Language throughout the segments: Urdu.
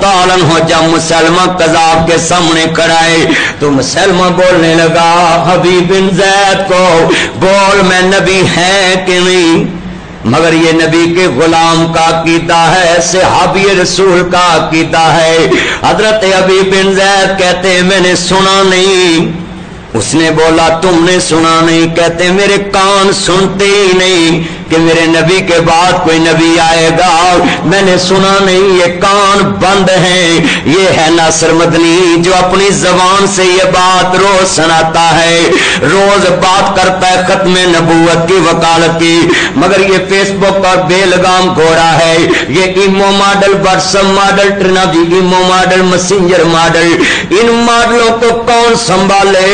تعالیٰ عنہ جب مسلمہ کذاب کے سامنے کھڑائے تو مسلمہ بولنے لگا حبیب بن زید کو بول میں نبی ہے کہ نہیں؟ مگر یہ نبی کے غلام کا عقیدہ ہے، صحابی رسول کا عقیدہ ہے۔ حضرت حبیب بن زید کہتے ہیں میں نے سنا نہیں۔ اس نے بولا تم نے سنا نہیں؟ کہتے میرے کان سنتے ہی نہیں کہ میرے نبی کے بعد کوئی نبی آئے گا، میں نے سنا نہیں، یہ کان بند ہیں۔ یہ ہے ناصر مدنی جو اپنی زبان سے یہ بات روز سناتا ہے، روز بات کرتا ہے ختم نبوت کی وکالت کی، مگر یہ فیس بک پر بے لگام گھوڑا ہے، یہ imo model, WhatsApp model, ٹرناجی ایمو ماڈل، مسنجر ماڈل، ان ماڈلوں کو کون سنبھالے؟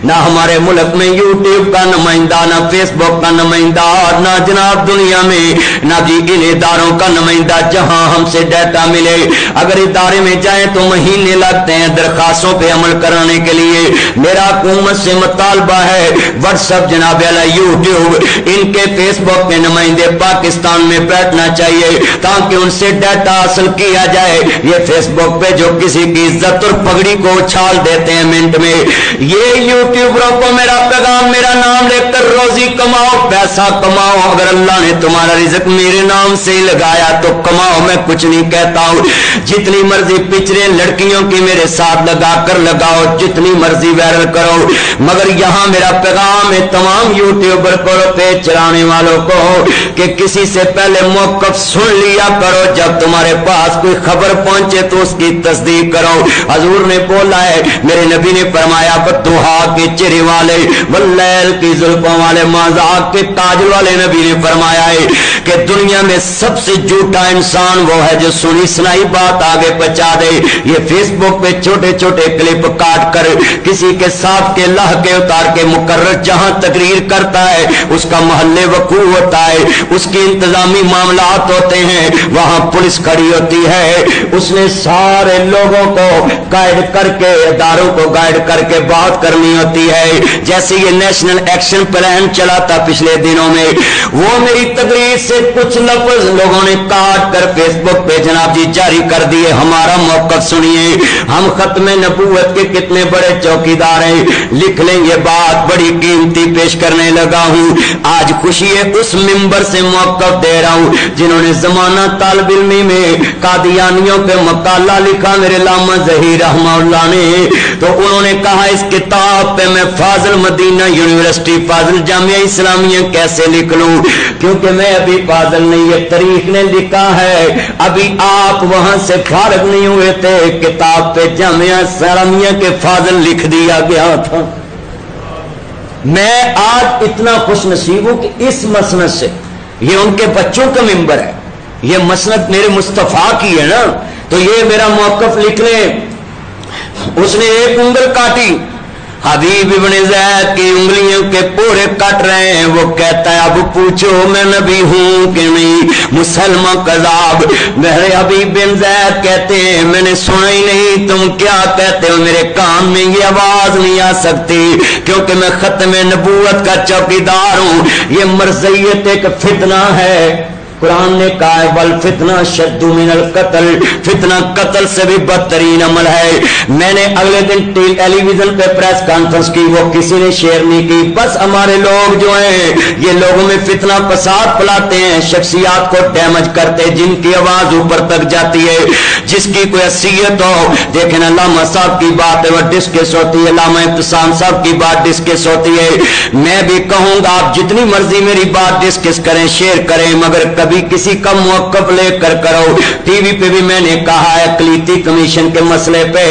نہ ہمارے ملک میں یوٹیوب کا نمائندہ، نہ فیس بک کا نمائندہ، نہ جناب دنیا میں نہ جی ان اداروں کا نمائندہ جہاں ہم سے ڈیٹا ملے۔ اگر ادارے میں جائیں تو مہینے لگتے ہیں درخواستوں پہ عمل کرانے کے لیے۔ میرا حکومت سے مطالبہ ہے واٹس ایپ جناب یوٹیوب ان کے فیس بک کے نمائندے پاکستان میں بیٹھنا چاہیے تاکہ ان سے ڈیٹا حاصل کیا جائے۔ یہ فیس بک پہ جو کسی کی عزت اور پگڑی کو اچھال دیتے ہیں منٹ میں، یہ یوٹیوبروں کو میرا پیغام میرا نام لے کر روزی کماؤ، پیسہ کماؤ۔ اگر اللہ نے تمہارا رزق میرے نام سے ہی لگایا تو کماؤ، میں کچھ نہیں کہتا ہوں۔ جتنی مرضی پچھڑے لڑکیوں کی میرے ساتھ لگا کر لگاؤ، جتنی مرضی وائرل کرو، مگر یہاں میرا پیغام ہے تمام یوٹیوبر کو، پیج چلانے والوں کو، کہ کسی سے پہلے موقف سن لیا کرو، جب تمہارے پاس کوئی خبر پہنچے تو اس کی تصدیق کرو۔ حضور نے بولا ہے، میرے نبی نے فرمایا بدوہا کے چہرے والے، واللیل کی زلفوں والے، مذاق کے تاج والے نبی نے فرمایا ہے کہ دنیا میں سب سے جھوٹا انسان وہ ہے جو سنی سنائی بات آگے پہنچا دے۔ یہ فیس بک پہ چھوٹے چھوٹے کلپ کاٹ کر کسی کے ساتھ کے لہ کے اتار کے مقرر جہاں تقریر کرتا ہے اس کا محلے وقوع ہوتا ہے، اس کی انتظامی معاملات ہوتے ہیں، وہاں پولیس کھڑی ہوتی ہے، اس نے سارے لوگوں کو گائیڈ کر کے، اداروں کو گائیڈ کر کے بات کرنی ہوتی ہے۔ جیسے یہ نیشنل ایکشن پلان چلا تھا پچھلے دنوں میں، وہ میری تقریر سے کچھ لفظ لوگوں نے کاٹ کر فیس بک پہ جناب جی جاری کر دیے۔ ہمارا موقف سنیے، ہم ختم نبوت کے کتنے بڑے چوکیدار ہیں، لکھ لیں یہ بات بڑی قیمتی پیش کرنے لگا ہوں۔ آج خوشی ہے اس ممبر سے موقف دے رہا ہوں جنہوں نے زمانہ طالب علمی میں قادیانیوں پہ مقالہ لکھا میرے علامہ ظہیر رحمہ اللہ نے، تو انہوں نے کہا اس کتاب پہ میں فاضل مدینہ یونیورسٹی فاضل جامعہ اسلامیہ کیسے لکھ لوں، کیونکہ میں ابھی فاضل نہیں، یہ تاریخ نے لکھا ہے، ابھی آپ وہاں سے فارغ نہیں ہوئے تھے، کتاب پہ جامعہ اسلامیہ کے فاضل لکھ دیا گیا تھا۔ میں آج اتنا خوش نصیب ہوں کہ اس مسند سے، یہ ان کے بچوں کا ممبر ہے، یہ مسند میرے مصطفیٰ کی ہے نا، تو یہ میرا موقف لکھ لیں۔ اس نے ایک انگل کاٹی، حبیب ابن زید کی انگلیوں کے پورے کٹ رہے ہیں، وہ کہتا ہے اب پوچھو میں نبی ہوں کہ نہیں؟ مسلمہ کذاب۔ میرے حبیب بن زید کہتے ہیں میں نے سنا ہی نہیں، تم کیا کہتے ہو؟ میرے کان میں یہ آواز نہیں آ سکتی کیونکہ میں ختم نبوت کا چوکیدار ہوں۔ یہ مرضیت ایک فتنہ ہے، قرآن نے کہا ہے والفتنہ شد من القتل، فتنہ قتل سے بھی بدترین عمل ہے۔ میں نے اگلے دن ٹیلی ویژن پہ پریس کانفرنس کی، وہ کسی نے شیئر نہیں کی، بس ہمارے لوگ جو ہیں یہ لوگوں میں فتنہ فساد پھیلاتے ہیں، شخصیات کو ڈیمیج کرتے، جن کی آواز اوپر تک جاتی ہے، جس کی کوئی حیثیت ہو۔ دیکھیں علامہ صاحب کی بات ہے وہ ڈسکس ہوتی ہے، علامہ ابتسام صاحب کی بات ڈسکس ہوتی ہے، میں بھی کہوں گا آپ جتنی مرضی میری بات ڈسکس کریں، شیئر کریں، مگر کبھی کسی کا موقف لے کر کرو۔ ٹی وی پہ بھی میں نے کہا ہے اقلیتی کمیشن کے مسئلے پہ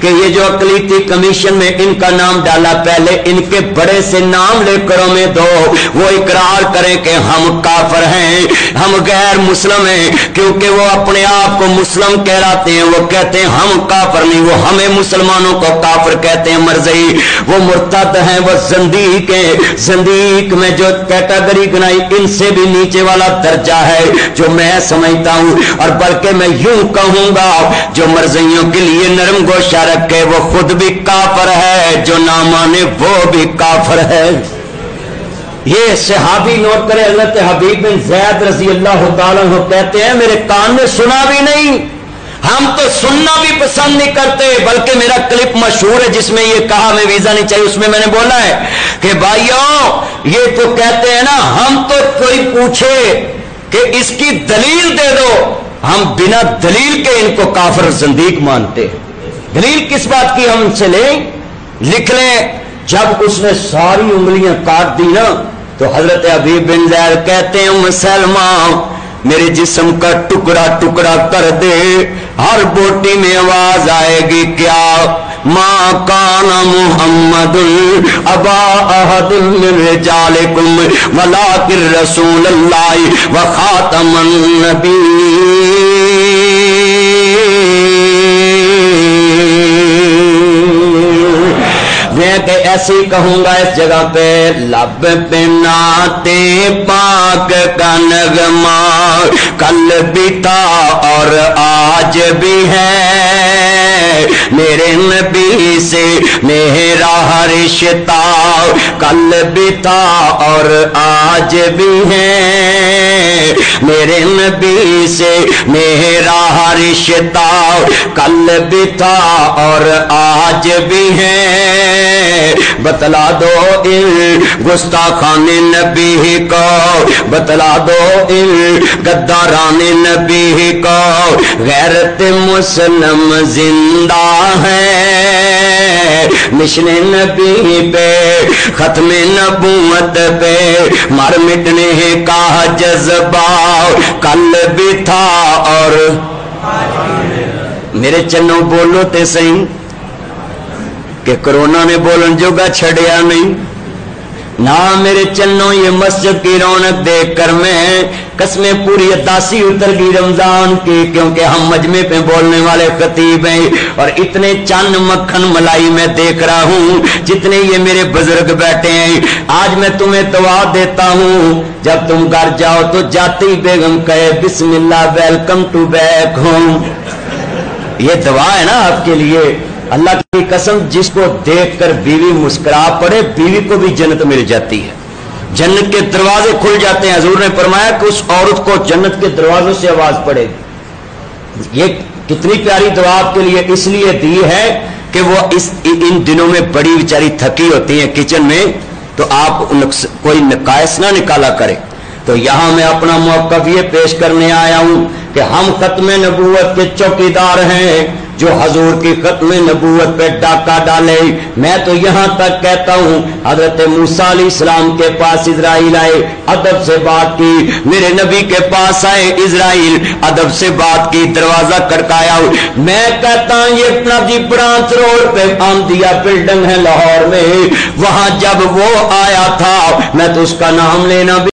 کہ یہ جو اقلیتی کمیشن میں ان کا نام ڈالا، پہلے ان کے بڑے سے نام لے کر ہمیں دو، وہ اقرار کریں کہ ہم کافر ہیں، ہم غیر مسلم ہیں، کیونکہ وہ اپنے آپ کو مسلم کہلاتے ہیں، وہ کہتے ہیں ہم کافر نہیں، وہ ہمیں مسلمانوں کو کافر کہتے ہیں، مرضی وہ مرتد ہیں، وہ زندیق ہیں۔ زندیق میں جو کیٹیگری گنائی ان سے بھی نیچے والا درجہ ہے جو میں سمجھتا ہوں، اور بلکہ میں یوں کہوں گا جو مرضیوں کے لیے نرم گوشہ رکھے وہ خود بھی کافر ہے، جو نہ مانے وہ بھی کافر ہے۔ یہ صحابی نوٹ کرے حضرت حبیب بن زید رضی اللہ تعالیٰ عنہ کہتے ہیں میرے کان نے سنا بھی نہیں، ہم تو سننا بھی پسند نہیں کرتے، بلکہ میرا کلپ مشہور ہے جس میں یہ کہا ہمیں ویزا نہیں چاہیے، اس میں نے بولا ہے کہ بھائیوں یہ تو کہتے ہیں نا ہم تو کوئی پوچھے کہ اس کی دلیل دے دو، ہم بنا دلیل کے ان کو کافر زندیق مانتے ہیں۔ دلیل کس بات کی ہم ان سے لیں؟ لکھ لیں۔ جب اس نے ساری انگلیاں کاٹ دی نا تو حضرت حبیب بن زید کہتے ہیں مسلمان میرے جسم کا ٹکڑا ٹکڑا کر دے، ہر بوٹی میں آواز آئے گی کیا؟ ما کان محمد ابا احد من رجالکم ولکن رسول اللہ وخاتم النبیین۔ میں کہ ایسے ہی کہوں گا اس جگہ پہ، لب پہ نعت پاک کا نغمہ کل بھی تھا اور آج بھی ہے، میرے نبی سے میرا رشتہ کل بھی تھا اور آج بھی ہے، میرے نبی سے میرا رشتہ کل بھی تھا اور آج بھی ہے، بتلا دو ان گستاخان نبی کو، بتلا دو ان غداران نبی کو، غیرت مسلم زندہ ہے، مشن نبی پہ ختم نبوت پہ مر مٹنے کا جذبہ کل بھی تھا اور میرے چنوں بولو تے صحیح کہ کرونا نے بولن جوگا چھڑیا نہیں نہ میرے چنوں، یہ مسجد کی رونق دیکھ کر میں قسمیں پوری اداسی اتر گئی رمضان کی، کیونکہ ہم مجمع پہ بولنے والے خطیب ہیں اور اتنے چند مکھن ملائی میں دیکھ رہا ہوں جتنے یہ میرے بزرگ بیٹھے ہیں۔ آج میں تمہیں دعا دیتا ہوں جب تم گھر جاؤ تو جاتے ہی بیگم کہے بسم اللہ ویلکم ٹو بیک ہوم، یہ دعا ہے نا آپ کے لیے۔ اللہ کی قسم جس کو دیکھ کر بیوی مسکرا پڑے بیوی کو بھی جنت مل جاتی ہے، جنت کے دروازے کھل جاتے ہیں۔ حضور نے فرمایا کہ اس عورت کو جنت کے دروازوں سے آواز پڑے گی۔ یہ کتنی پیاری دعا آپ کے لیے اس لیے دی ہے کہ وہ ان دنوں میں بڑی بیچاری تھکی ہوتی ہیں کچن میں، تو آپ کوئی نقائص نہ نکالا کرے۔ تو یہاں میں اپنا موقف یہ پیش کرنے آیا ہوں کہ ہم ختم نبوت کے چوکیدار ہیں، جو حضور کی ختم نبوت پہ ڈاکہ ڈالے۔ میں تو یہاں تک کہتا ہوں حضرت موسیٰ علیہ السلام کے پاس اسرائیل آئے، ادب سے بات کی، میرے نبی کے پاس آئے اسرائیل، ادب سے بات کی، دروازہ کھٹکایا۔ میں کہتا ہوں یہ اپنا جی برانچ روڈ پہ احمدیہ بلڈنگ ہے لاہور میں، وہاں جب وہ آیا تھا میں تو اس کا نام لینا بھی